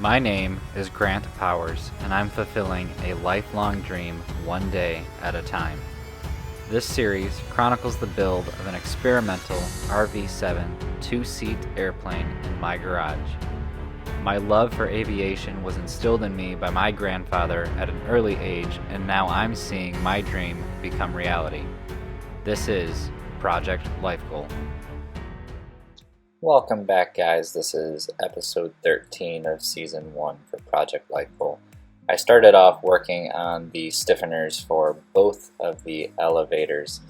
My name is Grant Powers, and I'm fulfilling a lifelong dream one day at a time. This series chronicles the build of an experimental RV-7 two-seat airplane in my garage. My love for aviation was instilled in me by my grandfather at an early age, and now I'm seeing my dream become reality. This is Project Life Goal. Welcome back, guys. This is episode 13 of season 1 for Project Life Goal. I started off working on the stiffeners for both of the elevators.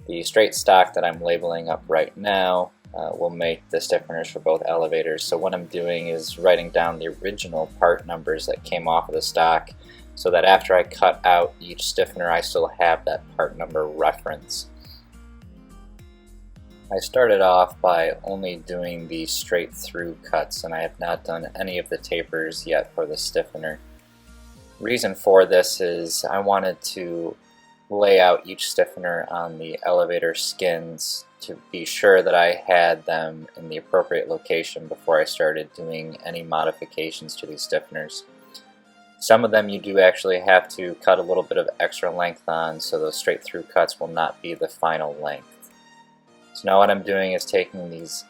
The straight stock that I'm labeling up right now will make the stiffeners for both elevators. So what I'm doing is writing down the original part numbers that came off of the stock so that after I cut out each stiffener I still have that part number reference. I started off by only doing the straight through cuts, and I have not done any of the tapers yet for the stiffener. Reason for this is I wanted to lay out each stiffener on the elevator skins to be sure that I had them in the appropriate location before I started doing any modifications to these stiffeners. Some of them you do actually have to cut a little bit of extra length on, so those straight through cuts will not be the final length. So now what I'm doing is taking these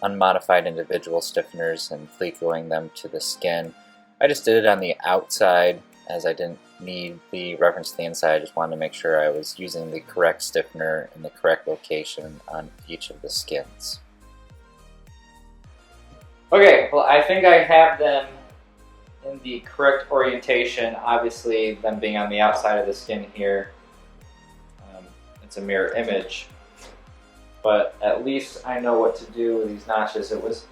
unmodified individual stiffeners and fleecoing them to the skin. I just did it on the outside as I didn't need the reference to the inside. I just wanted to make sure I was using the correct stiffener in the correct location on each of the skins. Okay, well I think I have them in the correct orientation. Obviously them being on the outside of the skin here, it's a mirror image. But at least I know what to do with these notches. It was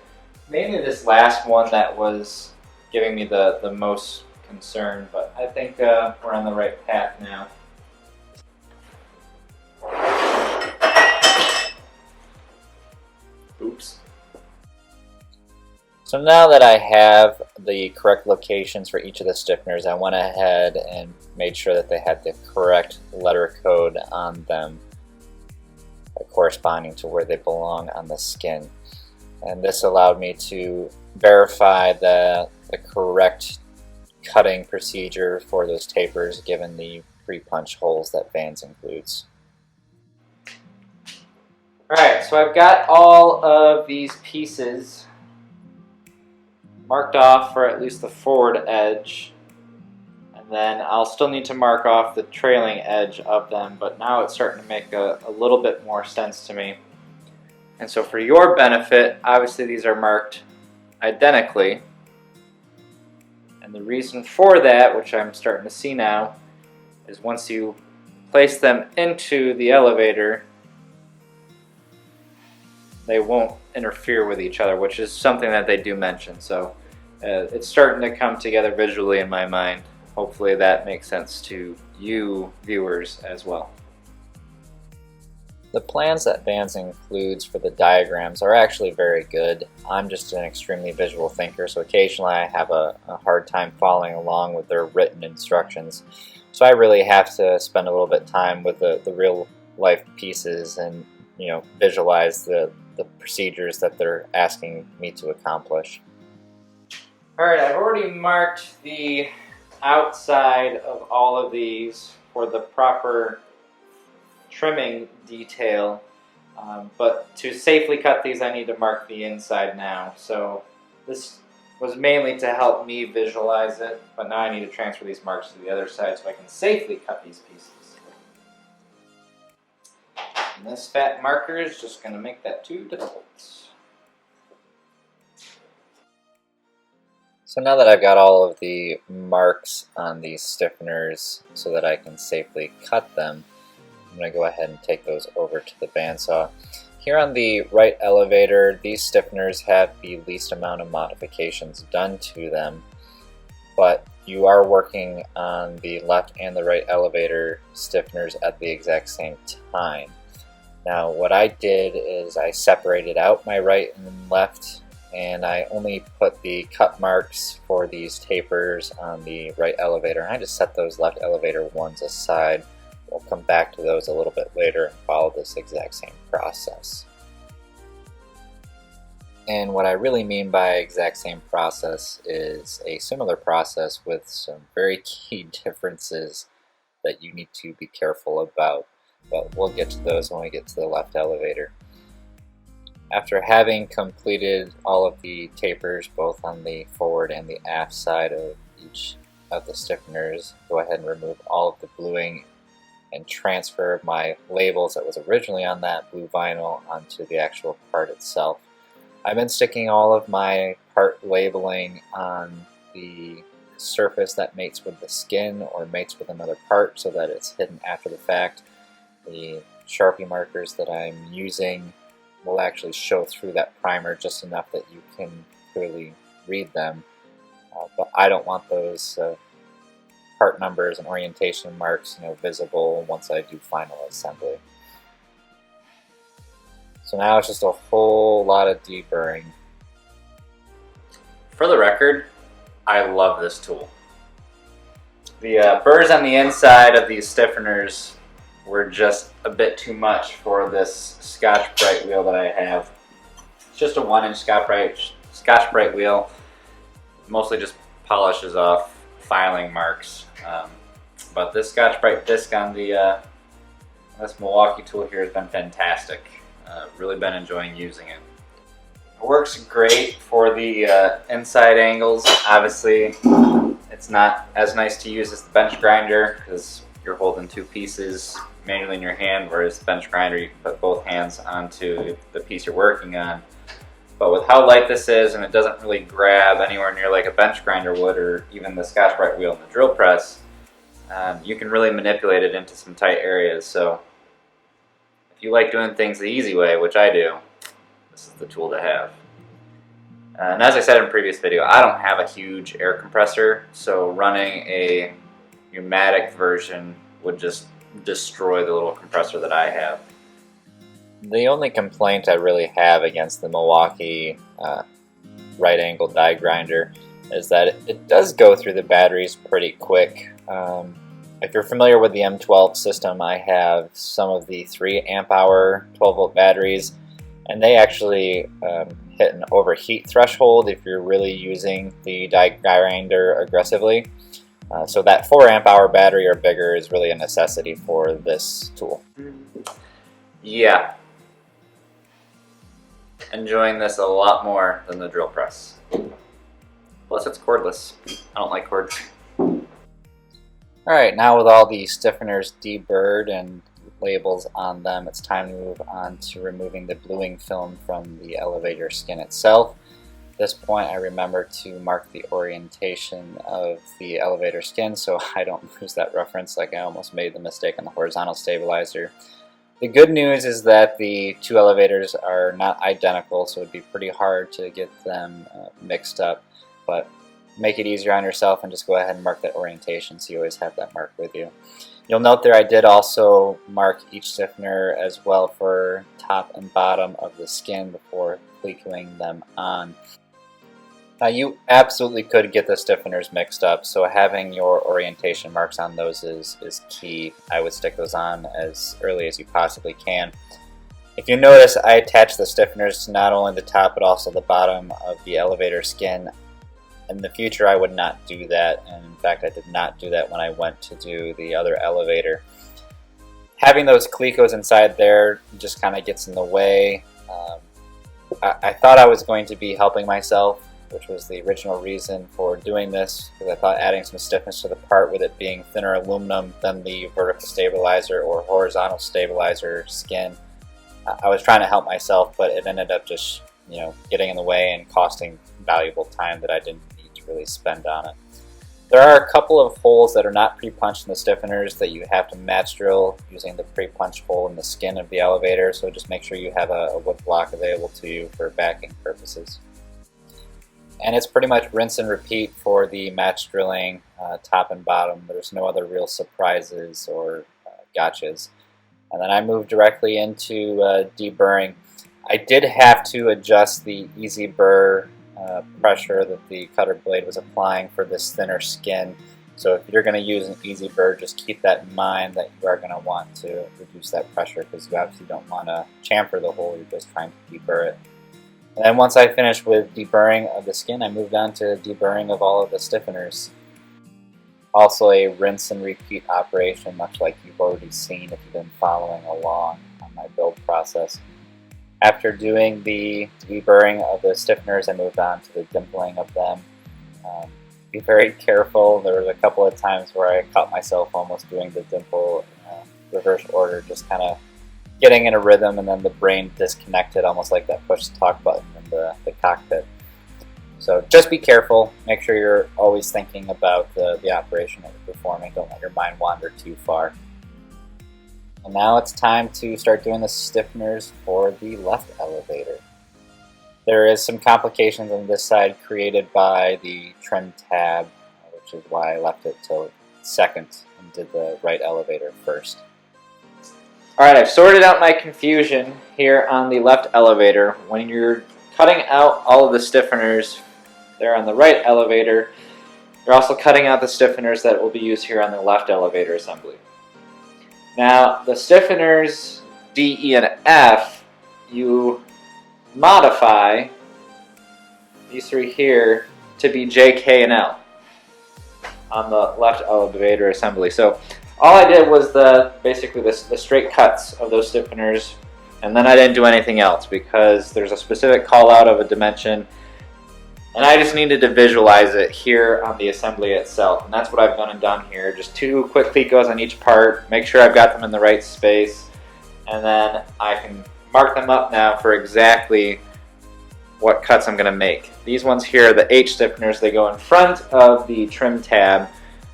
mainly this last one that was giving me the most concern, but I think we're on the right path now. Oops. So now that I have the correct locations for each of the stiffeners, I went ahead and made sure that they had the correct letter code on them, corresponding to where they belong on the skin. And this allowed me to verify the correct cutting procedure for those tapers given the pre-punch holes that Vans includes. Alright, so I've got all of these pieces marked off for at least the forward edge. Then I'll still need to mark off the trailing edge of them, but now it's starting to make a little bit more sense to me. And so for your benefit, obviously these are marked identically. And the reason for that, which I'm starting to see now, is once you place them into the elevator, they won't interfere with each other, which is something that they do mention. So it's starting to come together visually in my mind. Hopefully that makes sense to you viewers as well. The plans that Vans includes for the diagrams are actually very good. I'm just an extremely visual thinker, so occasionally I have a hard time following along with their written instructions. So I really have to spend a little bit of time with the real life pieces and visualize the procedures that they're asking me to accomplish. Alright, I've already marked the outside of all of these for the proper trimming detail, but to safely cut these I need to mark the inside now. So this was mainly to help me visualize it, but now I need to transfer these marks to the other side so I can safely cut these pieces. And this fat marker is just going to make that too difficult. So now that I've got all of the marks on these stiffeners so that I can safely cut them, I'm going to go ahead and take those over to the bandsaw. Here on the right elevator, these stiffeners have the least amount of modifications done to them, but you are working on the left and the right elevator stiffeners at the exact same time. Now what I did is I separated out my right and left, and I only put the cut marks for these tapers on the right elevator, and I just set those left elevator ones aside. We'll come back to those a little bit later and follow this exact same process. And what I really mean by exact same process is a similar process with some very key differences that you need to be careful about. But we'll get to those when we get to the left elevator. After having completed all of the tapers, both on the forward and the aft side of each of the stiffeners, go ahead and remove all of the bluing and transfer my labels that was originally on that blue vinyl onto the actual part itself. I've been sticking all of my part labeling on the surface that mates with the skin or mates with another part so that it's hidden after the fact. The Sharpie markers that I'm using will actually show through that primer just enough that you can clearly read them. But I don't want those part numbers and orientation marks, visible once I do final assembly. So now it's just a whole lot of deburring. For the record, I love this tool. The burrs on the inside of these stiffeners were just a bit too much for this Scotch-Brite wheel that I have. It's just a 1-inch Scotch-Brite wheel. Mostly just polishes off filing marks. But this Scotch-Brite disc on the this Milwaukee tool here has been fantastic. Really been enjoying using it. It works great for the inside angles. Obviously, it's not as nice to use as the bench grinder because you're holding two pieces manually in your hand, whereas the bench grinder you can put both hands onto the piece you're working on. But with how light this is, and it doesn't really grab anywhere near like a bench grinder would, or even the Scotch-Brite wheel in the drill press, you can really manipulate it into some tight areas. So if you like doing things the easy way, which I do, this is the tool to have. And as I said in a previous video, I don't have a huge air compressor, so running a pneumatic version would just destroy the little compressor that I have. The only complaint I really have against the Milwaukee right angle die grinder is that it does go through the batteries pretty quick. If you're familiar with the M12 system, I have some of the 3 amp hour 12 volt batteries, and they actually hit an overheat threshold if you're really using the die grinder aggressively. So that 4 amp hour battery or bigger is really a necessity for this tool. Yeah. Enjoying this a lot more than the drill press. Plus it's cordless. I don't like cords. Alright, now with all the stiffeners deburred and labels on them, it's time to move on to removing the bluing film from the elevator skin itself. At this point I remember to mark the orientation of the elevator skin so I don't lose that reference like I almost made the mistake on the horizontal stabilizer. The good news is that the two elevators are not identical, so it'd be pretty hard to get them mixed up, but make it easier on yourself and just go ahead and mark that orientation so you always have that mark with you. You'll note there I did also mark each stiffener as well for top and bottom of the skin before cleaking them on. Now you absolutely could get the stiffeners mixed up, so having your orientation marks on those is key. I would stick those on as early as you possibly can. If you notice, I attach the stiffeners to not only the top but also the bottom of the elevator skin. In the future I would not do that, and in fact I did not do that when I went to do the other elevator. Having those clecos inside there just kind of gets in the way. I thought I was going to be helping myself, which was the original reason for doing this, because I thought adding some stiffness to the part with it being thinner aluminum than the vertical stabilizer or horizontal stabilizer skin. I was trying to help myself, but it ended up just getting in the way and costing valuable time that I didn't need to really spend on it. There are a couple of holes that are not pre-punched in the stiffeners that you have to match drill using the pre-punch hole in the skin of the elevator, so just make sure you have a wood block available to you for backing purposes. And it's pretty much rinse and repeat for the match drilling top and bottom. There's no other real surprises or gotchas. And then I moved directly into deburring. I did have to adjust the easy burr pressure that the cutter blade was applying for this thinner skin. So if you're going to use an easy burr, just keep that in mind that you are going to want to reduce that pressure because you obviously don't want to chamfer the hole, you're just trying to deburr it. And then once I finished with deburring of the skin, I moved on to deburring of all of the stiffeners. Also a rinse and repeat operation, much like you've already seen if you've been following along on my build process. After doing the deburring of the stiffeners, I moved on to the dimpling of them. Be very careful. There was a couple of times where I caught myself almost doing the dimple reverse order, just kind of getting in a rhythm, and then the brain disconnected, almost like that push talk button in the cockpit. So just be careful. Make sure you're always thinking about the operation that you're performing. Don't let your mind wander too far. And now it's time to start doing the stiffeners for the left elevator. There is some complications on this side created by the trim tab, which is why I left it till second and did the right elevator first. Alright, I've sorted out my confusion here on the left elevator. When you're cutting out all of the stiffeners there on the right elevator, you're also cutting out the stiffeners that will be used here on the left elevator assembly. Now, the stiffeners D, E, and F, you modify these three here to be J, K, and L on the left elevator assembly. So all I did was basically the straight cuts of those stiffeners, and then I didn't do anything else because there's a specific call out of a dimension, and I just needed to visualize it here on the assembly itself, and that's what I've gone and done here. Just 2 quick peek goes on each part, make sure I've got them in the right space, and then I can mark them up now for exactly what cuts I'm going to make. These ones here, the H stiffeners, they go in front of the trim tab,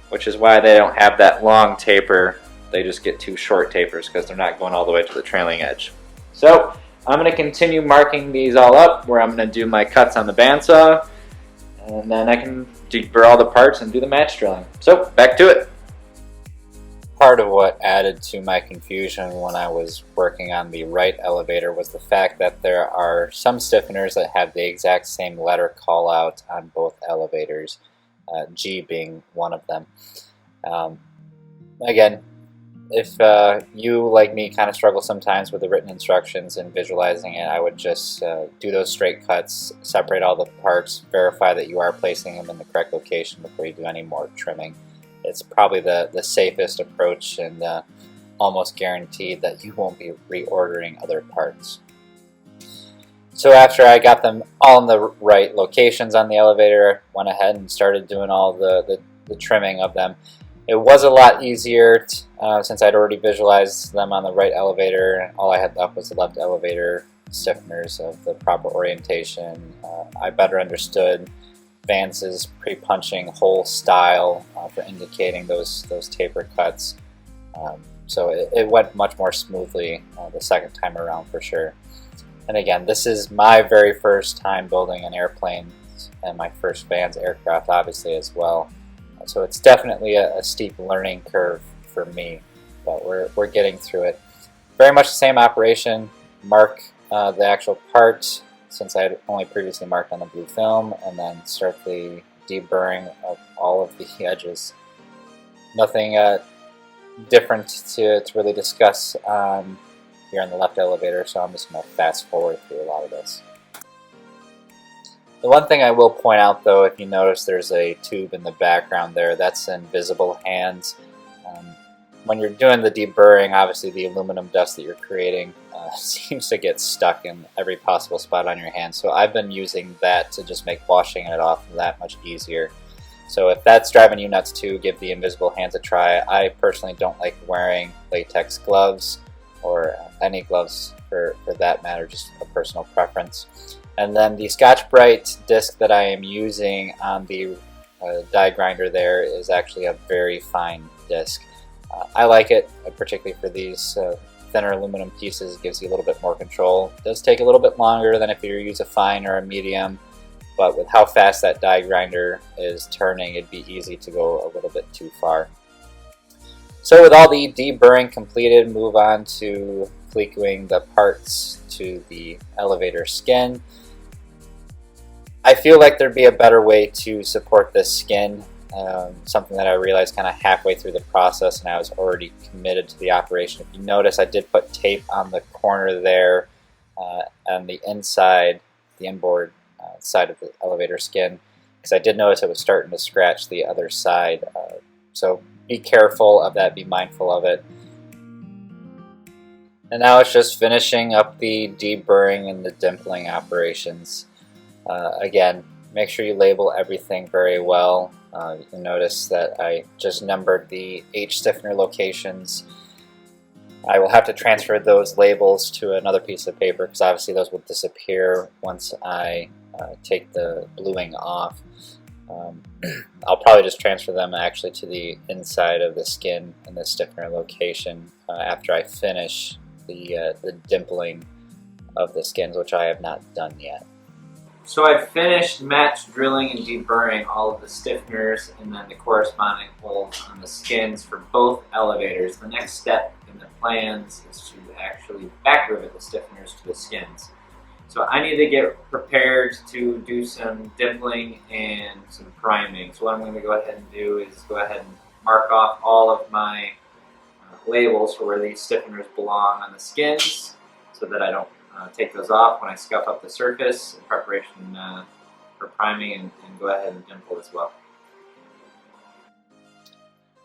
which is why they don't have that long taper. They just get 2 short tapers because they're not going all the way to the trailing edge. So I'm going to continue marking these all up where I'm going to do my cuts on the bandsaw, and then I can deburr all the parts and do the match drilling. So back to it. Part of what added to my confusion when I was working on the right elevator was the fact that there are some stiffeners that have the exact same letter call out on both elevators, G being one of them. Again, if you, like me, kind of struggle sometimes with the written instructions and visualizing it, I would just do those straight cuts, separate all the parts, verify that you are placing them in the correct location before you do any more trimming. It's probably the safest approach, and almost guaranteed that you won't be reordering other parts. So after I got them all in the right locations on the elevator, I went ahead and started doing all the trimming of them. It was a lot easier since I'd already visualized them on the right elevator. All I had left was the left elevator stiffeners of the proper orientation. I better understood Vance's pre-punching hole style for indicating those taper cuts. So it went much more smoothly the second time around for sure. And again, this is my very first time building an airplane and my first Vans aircraft obviously as well. So it's definitely a steep learning curve for me, but we're getting through it. Very much the same operation. Mark the actual part, since I had only previously marked on the blue film, and then start the deburring of all of the edges. Nothing different to really discuss here on the left elevator, so I'm just going to fast forward through a lot of this. The one thing I will point out though, if you notice there's a tube in the background there, that's invisible hands. When you're doing the deburring, obviously the aluminum dust that you're creating seems to get stuck in every possible spot on your hand. So I've been using that to just make washing it off that much easier. So if that's driving you nuts too, give the invisible hands a try. I personally don't like wearing latex gloves or any gloves for that matter, just a personal preference. And then the Scotch-Brite disc that I am using on the die grinder there is actually a very fine disc. I like it, particularly for these thinner aluminum pieces. It gives you a little bit more control. It does take a little bit longer than if you use a fine or a medium, but with how fast that die grinder is turning, it'd be easy to go a little bit too far. So with all the deburring completed, move on to fleecuing the parts to the elevator skin. I feel like there'd be a better way to support this skin. Something that I realized kind of halfway through the process, and I was already committed to the operation. If you notice, I did put tape on the corner there and the inside the inboard side of the elevator skin, because I did notice it was starting to scratch the other side. So be careful of that, be mindful of it. And now it's just finishing up the deburring and the dimpling operations. Again, make sure you label everything very well. You can notice that I just numbered the H stiffener locations. I will have to transfer those labels to another piece of paper because obviously those will disappear once I take the bluing off. I'll probably just transfer them actually to the inside of the skin in the stiffener location after I finish the dimpling of the skins, which I have not done yet. So I've finished match drilling and deburring all of the stiffeners and then the corresponding holes on the skins for both elevators. The next step in the plans is to actually back rivet the stiffeners to the skins. So I need to get prepared to do some dimpling and some priming. So what I'm going to go ahead and do is go ahead and mark off all of my labels for where these stiffeners belong on the skins so that I don't take those off when I scuff up the surface in preparation for priming and go ahead and dimple as well.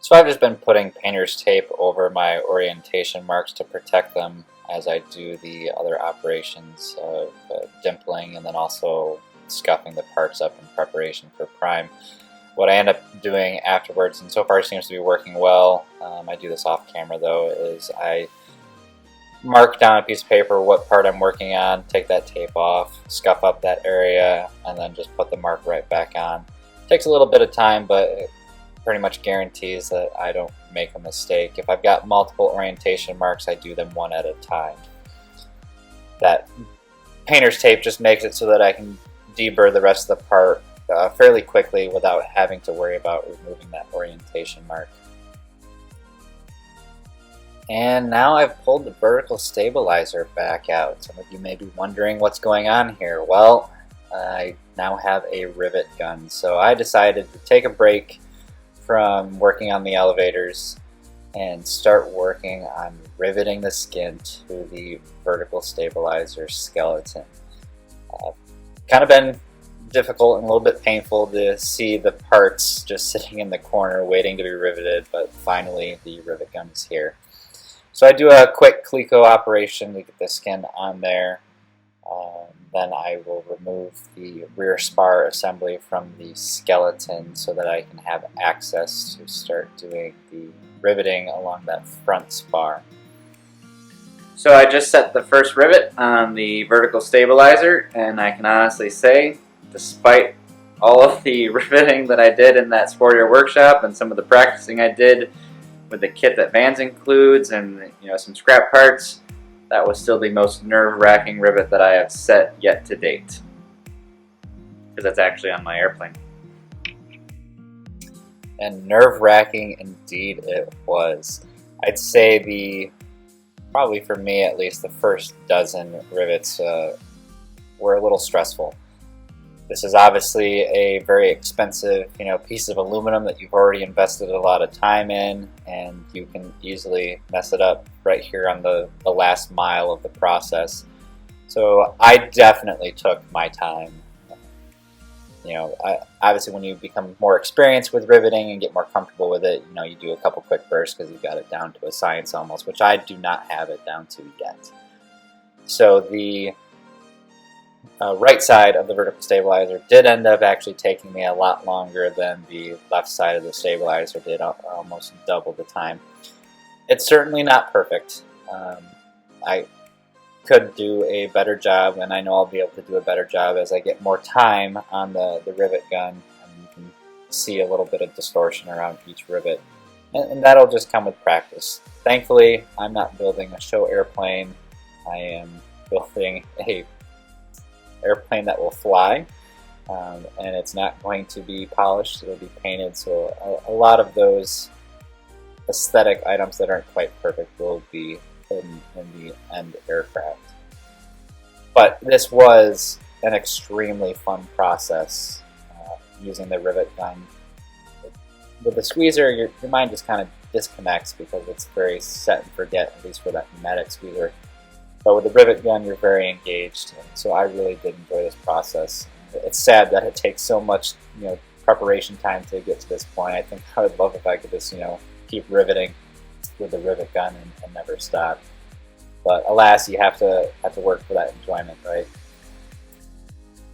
So I've just been putting painter's tape over my orientation marks to protect them as I do the other operations of dimpling and then also scuffing the parts up in preparation for prime. What I end up doing afterwards, and so far it seems to be working well, I do this off camera though, is I mark down a piece of paper what part I'm working on, take that tape off, scuff up that area, and then just put the mark right back on. Takes a little bit of time, but it pretty much guarantees that I don't make a mistake. If I've got multiple orientation marks, I do them one at a time. That painter's tape just makes it so that I can deburr the rest of the part fairly quickly without having to worry about removing that orientation mark. And now I've pulled the vertical stabilizer back out. Some of you may be wondering what's going on here. Well, I now have a rivet gun. So I decided to take a break from working on the elevators and start working on riveting the skin to the vertical stabilizer skeleton. Kind of been difficult and a little bit painful to see the parts just sitting in the corner waiting to be riveted, but finally the rivet gun is here. So I do a quick Cleco operation to get the skin on there. Then I will remove the rear spar assembly from the skeleton so that I can have access to start doing the riveting along that front spar. So I just set the first rivet on the vertical stabilizer, and I can honestly say, despite all of the riveting that I did in that sportier workshop and some of the practicing I did with the kit that Vans includes and some scrap parts, that was still the most nerve-wracking rivet that I have set yet to date. Because that's actually on my airplane. And nerve-wracking indeed it was. I'd say probably for me at least, the first dozen rivets were a little stressful. This is obviously a very expensive, piece of aluminum that you've already invested a lot of time in, and you can easily mess it up right here on the last mile of the process. So I definitely took my time. Obviously when you become more experienced with riveting and get more comfortable with it, you do a couple quick bursts because you've got it down to a science almost, which I do not have it down to yet. So the right side of the vertical stabilizer did end up actually taking me a lot longer than the left side of the stabilizer did, almost double the time. It's certainly not perfect. I could do a better job, and I know I'll be able to do a better job as I get more time on the rivet gun, and you can see a little bit of distortion around each rivet, and that'll just come with practice. Thankfully, I'm not building a show airplane. I am building a airplane that will fly, and it's not going to be polished, it'll be painted, so a lot of those aesthetic items that aren't quite perfect will be hidden in the end aircraft. But this was an extremely fun process using the rivet gun. With the squeezer, your mind just kind of disconnects because it's very set and forget, at least for that pneumatic squeezer. But with the rivet gun, you're very engaged, and so I really did enjoy this process. It's sad that it takes so much, preparation time to get to this point. I think I would love if I could just, keep riveting with the rivet gun and never stop. But alas, you have to work for that enjoyment, right?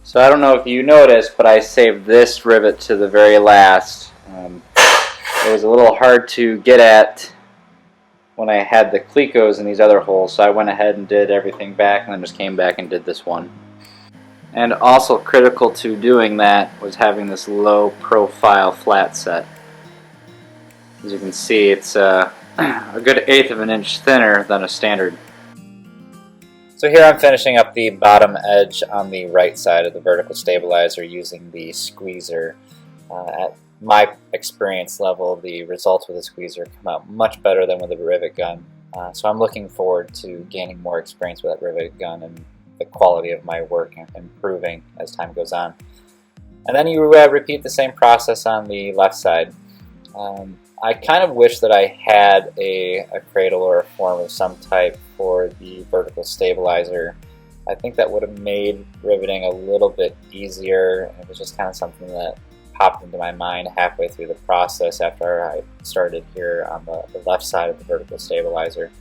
So I don't know if you noticed, but I saved this rivet to the very last. It was a little hard to get at when I had the clecos in these other holes, so I went ahead and did everything back and then just came back and did this one. And also critical to doing that was having this low profile flat set. As you can see, it's a good 1/8 of an inch thinner than a standard. So here I'm finishing up the bottom edge on the right side of the vertical stabilizer using the squeezer. At my experience level, the results with the squeezer come out much better than with the rivet gun. So I'm looking forward to gaining more experience with that rivet gun and the quality of my work improving as time goes on. And then you repeat the same process on the left side. I kind of wish that I had a cradle or a form of some type for the vertical stabilizer. I think that would have made riveting a little bit easier. It was just kind of something that popped into my mind halfway through the process after I started here on the left side of the vertical stabilizer.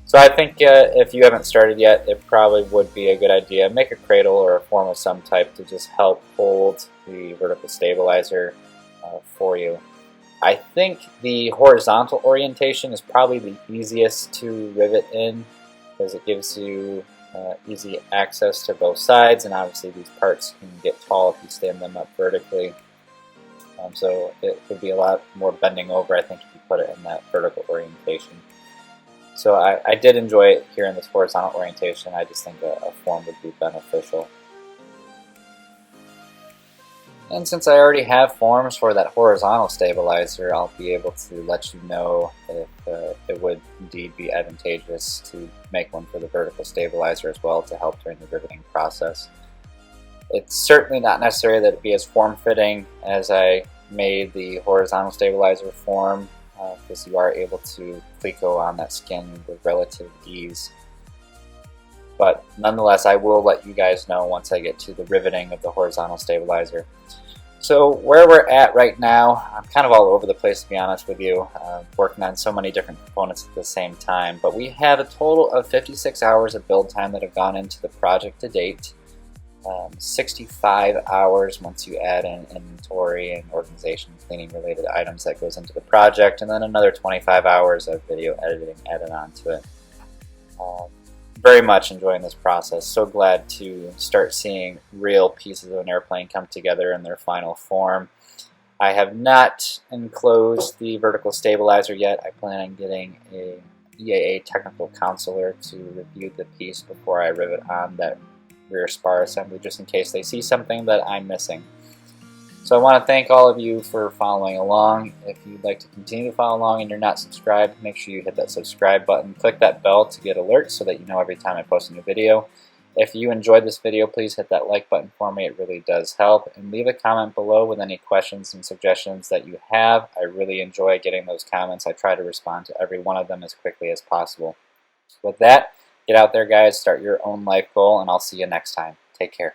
So I think if you haven't started yet, it probably would be a good idea. Make a cradle or a form of some type to just help hold the vertical stabilizer for you. I think the horizontal orientation is probably the easiest to rivet in because it gives you easy access to both sides, and obviously these parts can get tall if you stand them up vertically. So it would be a lot more bending over, I think, if you put it in that vertical orientation. So I did enjoy it here in this horizontal orientation. I just think a form would be beneficial. And since I already have forms for that horizontal stabilizer, I'll be able to let you know if it would indeed be advantageous to make one for the vertical stabilizer as well to help during the riveting process. It's certainly not necessary that it be as form-fitting as I made the horizontal stabilizer form, because you are able to cleco on that skin with relative ease. But nonetheless, I will let you guys know once I get to the riveting of the horizontal stabilizer. So where we're at right now, I'm kind of all over the place, to be honest with you, working on so many different components at the same time. But we have a total of 56 hours of build time that have gone into the project to date. 65 hours once you add in inventory and organization cleaning related items that goes into the project, and then another 25 hours of video editing added on to it. Very much enjoying this process. So glad to start seeing real pieces of an airplane come together in their final form. I have not enclosed the vertical stabilizer yet. I plan on getting a EAA technical counselor to review the piece before I rivet on that rear spar assembly, just in case they see something that I'm missing. So I want to thank all of you for following along. If you'd like to continue to follow along and you're not subscribed, make sure you hit that subscribe button. Click that bell to get alerts so that you know every time I post a new video. If you enjoyed this video, please hit that like button for me. It really does help. And leave a comment below with any questions and suggestions that you have. I really enjoy getting those comments. I try to respond to every one of them as quickly as possible. With that, get out there, guys. Start your own life goal, and I'll see you next time. Take care.